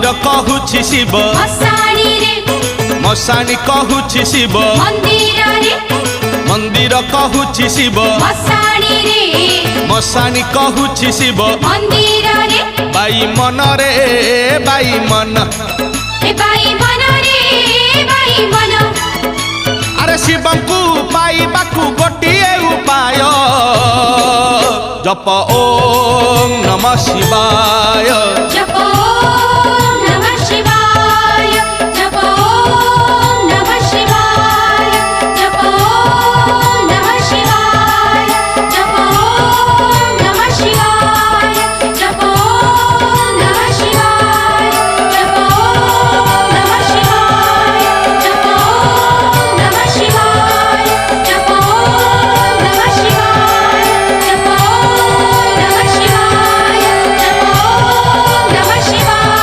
मंदिर कहूछि शिव मशाणी रे मशाणी कहूछि शिव मंदिर रे मंदिर कहूछि शिव मशाणी रे मशाणी कहूछि शिव मंदिर रे बाई मन रे बाई मन ए बाई मन रे बाई मन अरे शिव को पाइबाकू गोटिए उपाय जप ओम नमः शिवाय जप